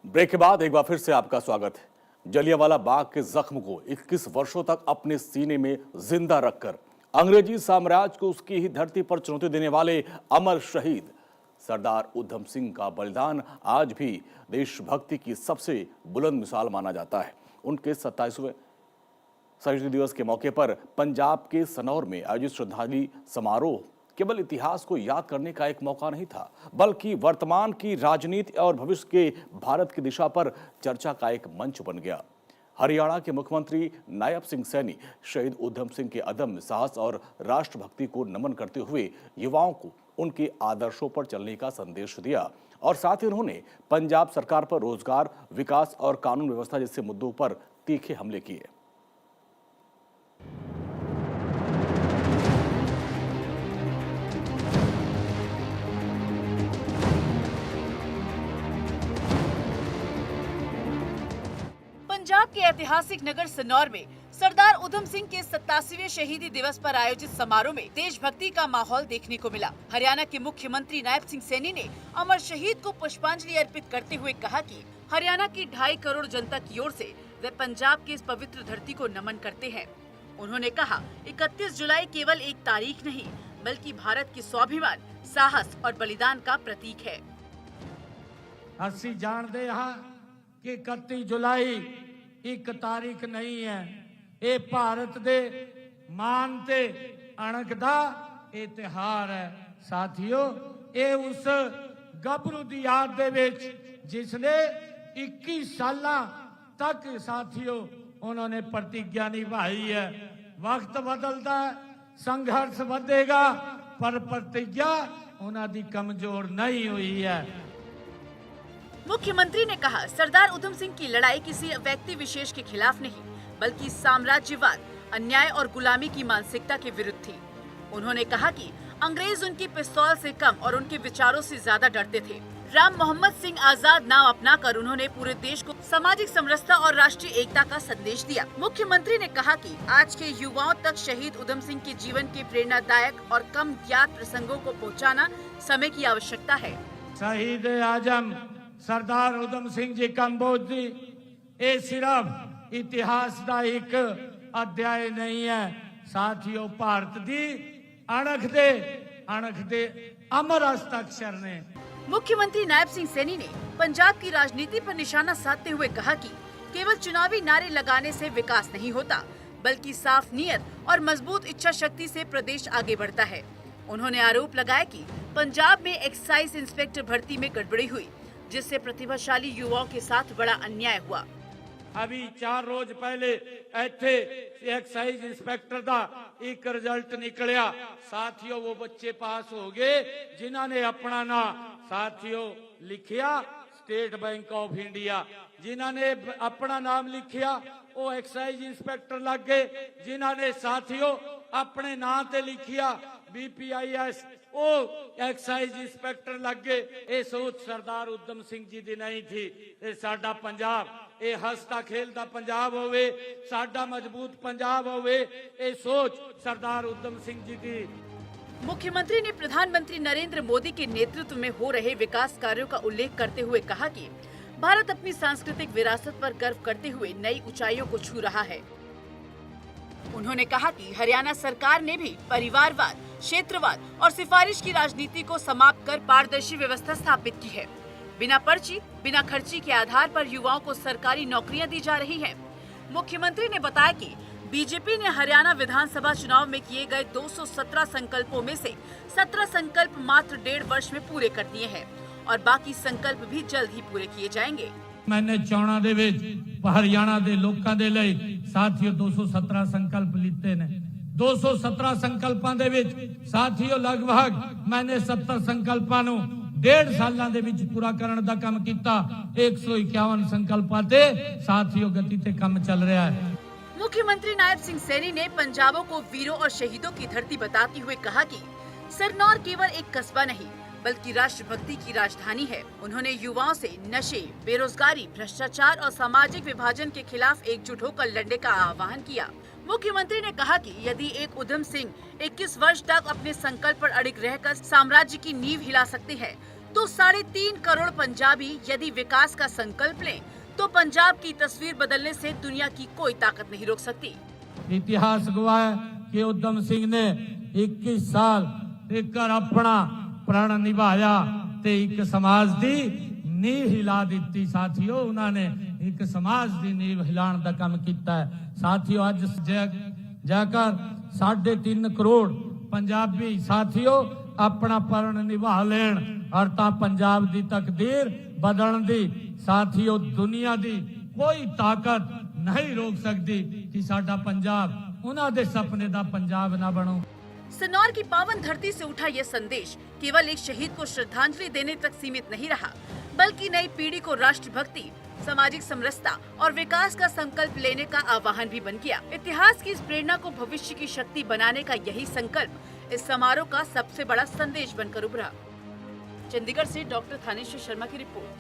Break के बाद एक बार फिर से आपका स्वागत है। जलियांवाला बाग के जख्म को 21 वर्षों तक अपने सीने में जिंदा रखकर अंग्रेजी साम्राज्य को उसकी ही धरती पर चुनौती देने वाले अमर शहीद सरदार उधम सिंह का बलिदान आज भी देशभक्ति की सबसे बुलंद मिसाल माना जाता है। उनके 27वें शहीदी दिवस के मौके पर पंजाब के सनौर में आयोजित श्रद्धांजलि समारोह केवल इतिहास को याद करने का एक मौका नहीं था, बल्कि वर्तमान की राजनीति और भविष्य के भारत की दिशा पर चर्चा का एक मंच बन गया। हरियाणा के मुख्यमंत्री नायब सिंह सैनी शहीद उधम सिंह के अदम्य साहस और राष्ट्रभक्ति को नमन करते हुए युवाओं को उनके आदर्शों पर चलने का संदेश दिया और साथ ही उन्होंने पंजाब सरकार पर रोजगार, विकास और कानून व्यवस्था जैसे मुद्दों पर तीखे हमले किए। पंजाब के ऐतिहासिक नगर सनौर में सरदार उधम सिंह के 87वें शहीदी दिवस पर आयोजित समारोह में देशभक्ति का माहौल देखने को मिला। हरियाणा के मुख्यमंत्री नायब सिंह सैनी ने अमर शहीद को पुष्पांजलि अर्पित करते हुए कहा कि हरियाणा की 2.5 करोड़ जनता की ओर से वे पंजाब की इस पवित्र धरती को नमन करते हैं। उन्होंने कहा 31 जुलाई केवल एक तारीख नहीं, बल्कि भारत के स्वाभिमान, साहस और बलिदान का प्रतीक है। ਅਸੀਂ ਜਾਣਦੇ ਹਾਂ ਕਿ 31 ਜੁਲਾਈ ਇੱਕ ਤਾਰੀਖ ਨਹੀਂ ਹੈ, ਇਹ ਭਾਰਤ ਦੇ ਮਾਣ ਤੇ ਅਣਖ ਦਾ ਇਹ ਤਿਉਹਾਰ ਹੈ। ਸਾਥੀਓ, ਇਹ ਉਸ ਗੱਭਰੂ ਦੀ ਯਾਦ ਦੇ ਵਿੱਚ ਜਿਸ ਨੇ 21 ਸਾਲਾਂ ਤੱਕ ਸਾਥੀਓ ਉਹਨਾਂ ਨੇ ਪ੍ਰਤਿੱਗਿਆ ਨਿਭਾਈ ਹੈ। ਵਕਤ ਬਦਲਦਾ ਹੈ, ਸੰਘਰਸ਼ ਵਧੇਗਾ, ਪਰ ਪ੍ਰਤਿੱਗਿਆ ਉਹਨਾਂ ਦੀ ਕਮਜ਼ੋਰ ਨਹੀਂ ਹੋਈ ਹੈ। मुख्यमंत्री ने कहा सरदार उधम सिंह की लड़ाई किसी व्यक्ति विशेष के खिलाफ नहीं, बल्कि साम्राज्यवाद, अन्याय और गुलामी की मानसिकता के विरुद्ध थी। उन्होंने कहा कि अंग्रेज उनकी पिस्तौल से कम और उनके विचारों से ज्यादा डरते थे। राम मोहम्मद सिंह आजाद नाम अपनाकर उन्होंने पूरे देश को सामाजिक समरसता और राष्ट्रीय एकता का संदेश दिया। मुख्यमंत्री ने कहा कि आज के युवाओं तक शहीद उधम सिंह के जीवन के प्रेरणादायक और कम ज्ञात प्रसंगों को पहुँचाना समय की आवश्यकता है। शहीद आजम सरदार उधम सिंह जी कंबोज जी ये सिर्फ इतिहास का एक अध्याय नहीं है, साथियों भारत की अणख दे अमर हस्ताक्षर ने। मुख्यमंत्री नायब सिंह सैनी ने पंजाब की राजनीति पर निशाना साधते हुए कहा कि केवल चुनावी नारे लगाने से विकास नहीं होता, बल्कि साफ नीयत और मजबूत इच्छा शक्ति से प्रदेश आगे बढ़ता है। उन्होंने आरोप लगाया कि पंजाब में एक्साइज इंस्पेक्टर भर्ती में गड़बड़ी हुई, जिससे प्रतिभाशाली युवाओं के साथ बड़ा अन्याय हुआ। अभी 4 रोज पहले इत्थे एक्साइज इंस्पेक्टर का एक रिजल्ट निकलिया। साथियों, वो बच्चे पास हो गए जिन्होंने अपना नाम साथियों लिखिया स्टेट बैंक ऑफ इंडिया, जिन्होंने अपना नाम लिखिया वो एक्साइज इंस्पेक्टर लग गए, जिन्होंने साथियों अपने नाम ते लिखिया BPIS वो एक्साइज इंस्पेक्टर लग गए। ये सोच सरदार उधम सिंह जी दी नहीं थी। ये साडा पंजाब, ये हसता खेलता पंजाब होवे, साडा मजबूत पंजाब होवे, ये सोच सरदार उधम सिंह जी दी। मुख्यमंत्री ने प्रधानमंत्री नरेंद्र मोदी के नेतृत्व में हो रहे विकास कार्यों का उल्लेख करते हुए कहा कि भारत अपनी सांस्कृतिक विरासत पर गर्व करते हुए नई ऊंचाइयों को छू रहा है। उन्होंने कहा कि हरियाणा सरकार ने भी परिवारवाद, क्षेत्रवाद और सिफारिश की राजनीति को समाप्त कर पारदर्शी व्यवस्था स्थापित की है। बिना पर्ची, बिना खर्ची के आधार पर युवाओं को सरकारी नौकरियां दी जा रही हैं। मुख्यमंत्री ने बताया कि बीजेपी ने हरियाणा विधानसभा चुनाव में किए गए 217 संकल्पों में से 17 संकल्प मात्र 1.5 वर्ष में पूरे कर दिए हैं और बाकी संकल्प भी जल्द ही पूरे किए जाएंगे। मैंने चौना दे विच हरियाणा दे लोकां दे लई साथियों 217 संकल्प लिते ने। 217 संकल्पां दे विच साथियों लगभग मैंने 70 संकल्पां नूं 1.5 सालां दे विच पूरा करन दा काम कीता। 151 संकल्पां ते साथियों गति ते काम चल रहा है। मुख्यमंत्री नायब सिंह सैनी ने पंजाबों को वीरों और शहीदों की धरती बताते हुए कहा कि सरनौर केवल एक कस्बा नहीं, बल्कि राष्ट्रभक्ति की राजधानी है। उन्होंने युवाओं से नशे, बेरोजगारी, भ्रष्टाचार और सामाजिक विभाजन के खिलाफ एकजुट होकर लड़ने का आह्वान किया। मुख्यमंत्री ने कहा कि यदि एक उधम सिंह 21 वर्ष तक अपने संकल्प पर अड़िग रहकर साम्राज्य की नींव हिला सकते हैं, तो 3.5 करोड़ पंजाबी यदि विकास का संकल्प लें तो पंजाब की तस्वीर बदलने से दुनिया की कोई ताकत नहीं रोक सकती। इतिहास गवाह है कि उधम सिंह ने 21 साल टिकर अपना प्रण निभाया ते एक समाज दी नींव हिला दी। साथियों उन्होंने एक समाज दी नींव हिलाने का काम किया है। साथियों अज जाकर 3.5 करोड़ पंजाबी साथियों अपना प्रण निभा लेन और ता पंजाब दी तकदीर बदलण दी साथियों दुनिया दी कोई ताकत नहीं रोक सकती कि साडा पंजाब उन्हां दे सपने दा पंजाब ना बनो। सिरनौर की पावन धरती से उठा यह संदेश केवल एक शहीद को श्रद्धांजलि देने तक सीमित नहीं रहा, बल्कि नई पीढ़ी को राष्ट्रभक्ति, सामाजिक समरसता और विकास का संकल्प लेने का आह्वान भी बन गया। इतिहास की इस प्रेरणा को भविष्य की शक्ति बनाने का यही संकल्प इस समारोह का सबसे बड़ा संदेश बनकर उभरा। चंडीगढ़ से डॉक्टर थानेश्वर शर्मा की रिपोर्ट।